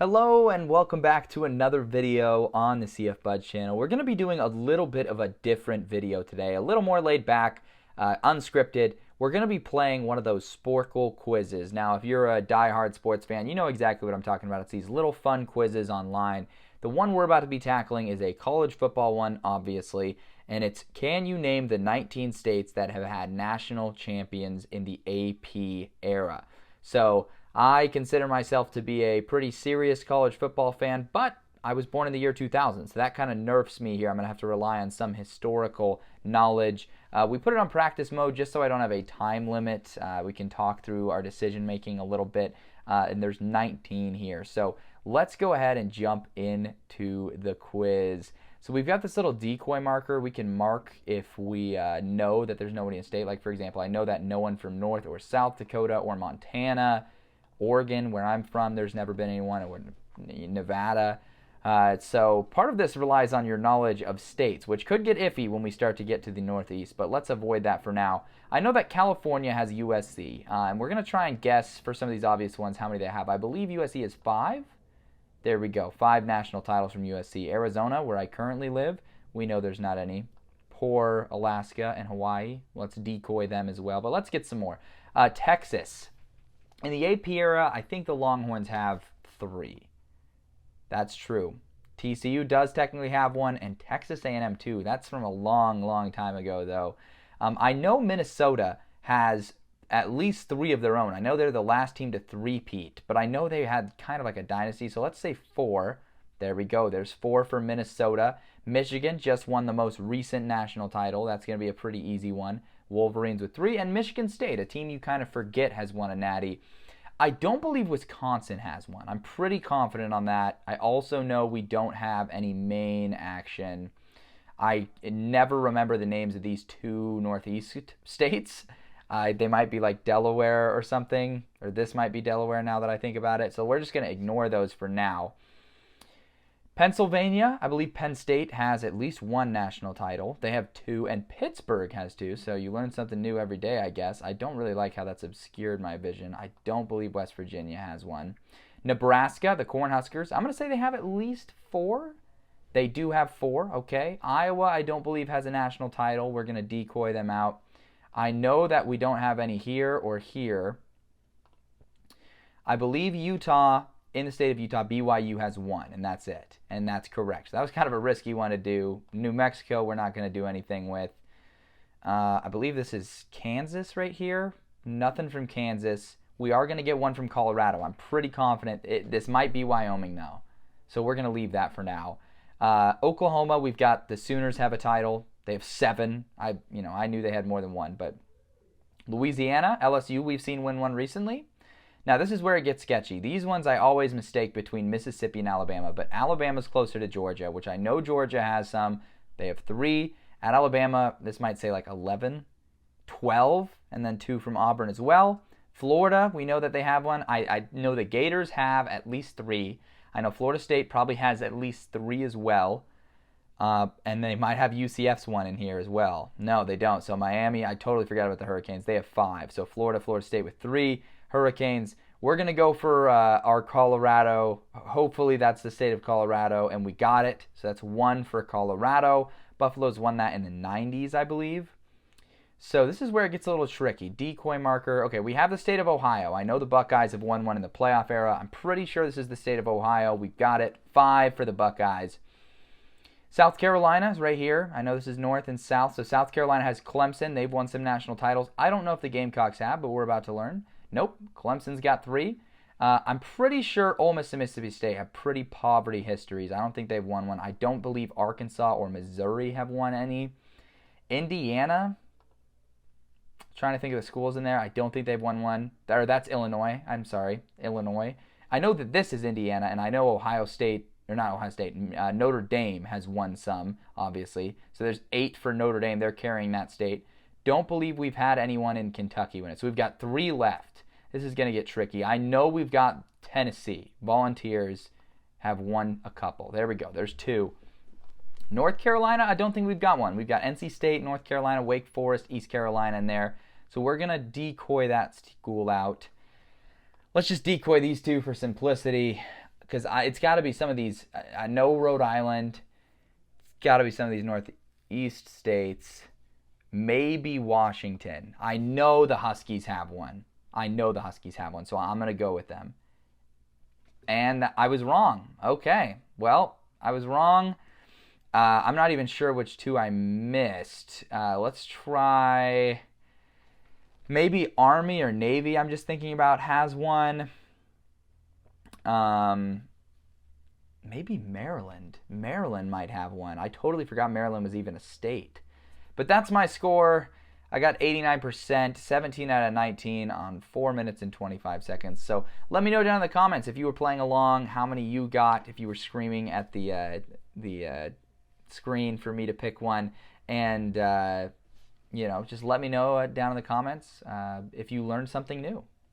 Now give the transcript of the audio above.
Hello and welcome back to another video on the CF Buds channel. We're going to be doing a little bit of a different video today, a little more laid back, unscripted. We're going to be playing one of those Sporcle quizzes. Now, if you're a die-hard sports fan, you know exactly what I'm talking about. It's these little fun quizzes online. The one we're about to be tackling is a college football one, obviously, and it's can you name the 19 states that have had national champions in the AP era? So I consider myself to be a pretty serious college football fan, but I was born in the year 2000, so that kind of nerfs me here. I'm going to have to rely on some historical knowledge. We put it on practice mode just so I don't have a time limit. We can talk through our decision making a little bit, and there's 19 here. So let's go ahead and jump into the quiz. So we've got this little decoy marker. We can mark if we know that there's nobody in state. Like, for example, I know that no one from North or South Dakota or Montana, Oregon, where I'm from, there's never been anyone, or Nevada. So part of this relies on your knowledge of states, which could get iffy when we start to get to the Northeast, but let's avoid that for now. I know that California has USC, and we're going to try and guess for some of these obvious ones how many they have. I believe USC is 5. There we go, 5 national titles from USC. Arizona, where I currently live, we know there's not any. Poor Alaska and Hawaii. Let's decoy them as well, but let's get some more. Texas. In the AP era, I think the Longhorns have 3. That's true. TCU does technically have one, and Texas A&M too. That's from a long, long time ago, though. I know Minnesota has at least 3 of their own. I know they're the last team to three-peat, but I know they had kind of like a dynasty, so let's say 4. There we go. There's 4 for Minnesota. Michigan just won the most recent national title. That's going to be a pretty easy one. Wolverines with 3, and Michigan State, a team you kind of forget has won a natty. I don't believe Wisconsin has one. I'm pretty confident on that. I also know we don't have any Maine action. I never remember the names of these 2 Northeast states. They might be like Delaware or something, or this might be Delaware now that I think about it. So we're just going to ignore those for now. Pennsylvania, I believe Penn State has at least 1 national title. They have 2, and Pittsburgh has 2, so you learn something new every day, I guess. I don't really like how that's obscured my vision. I don't believe West Virginia has one. Nebraska, the Cornhuskers, I'm going to say they have at least 4. They do have 4, okay. Iowa, I don't believe has a national title. We're going to decoy them out. I know that we don't have any here or here. I believe Utah, in the state of Utah, BYU has 1, and that's it. And that's correct. So that was kind of a risky one to do. New Mexico, we're not going to do anything with. I believe this is Kansas right here. Nothing from Kansas. We are going to get one from Colorado. I'm pretty confident. This might be Wyoming, though. So we're going to leave that for now. Oklahoma, we've got the Sooners have a title. They have 7. I knew they had more than 1. But Louisiana, LSU, we've seen win one recently. Now, this is where it gets sketchy. These ones I always mistake between Mississippi and Alabama, but Alabama's closer to Georgia, which I know Georgia has some. They have 3. At Alabama, this might say like 11, 12, and then 2 from Auburn as well. Florida, we know that they have one. I know the Gators have at least 3. I know Florida State probably has at least 3 as well. And they might have UCF's one in here as well. No, they don't. So Miami, I totally forgot about the Hurricanes. They have 5. So Florida State with 3. Hurricanes. We're going to go for our Colorado. Hopefully that's the state of Colorado, and we got it. So that's 1 for Colorado. Buffalo's won that in the 90s, I believe. So this is where it gets a little tricky. Decoy marker. Okay, we have the state of Ohio. I know the Buckeyes have won one in the playoff era. I'm pretty sure this is the state of Ohio. We've got it. 5 for the Buckeyes. South Carolina is right here. I know this is north and south. So South Carolina has Clemson. They've won some national titles. I don't know if the Gamecocks have, but we're about to learn. Nope, Clemson's got 3. I'm pretty sure Ole Miss and Mississippi State have pretty poverty histories. I don't think they've won one. I don't believe Arkansas or Missouri have won any. Indiana, trying to think of the schools in there. I don't think they've won one. Or that's Illinois. I'm sorry, Illinois. I know that this is Indiana, and I know Ohio State, or not Ohio State, Notre Dame has won some, obviously. So there's 8 for Notre Dame. They're carrying that state. Don't believe we've had anyone in Kentucky win it. So we've got 3 left. This is going to get tricky. I know we've got Tennessee. Volunteers have won a couple. There we go. There's 2. North Carolina, I don't think we've got one. We've got NC State, North Carolina, Wake Forest, East Carolina in there. So we're going to decoy that school out. Let's just decoy these two for simplicity. because it's got to be some of these. I know Rhode Island. It's got to be some of these Northeast states. Maybe Washington. I know the Huskies have one. So I'm going to go with them. And I was wrong. Okay. Well, I was wrong. I'm not even sure which two I missed. Let's try maybe Army or Navy, I'm just thinking about, has one. Maybe Maryland. Maryland might have one. I totally forgot Maryland was even a state. But that's my score. I got 89%, 17 out of 19 on 4 minutes and 25 seconds. So let me know down in the comments if you were playing along, how many you got, if you were screaming at the screen for me to pick one. And, just let me know down in the comments if you learned something new.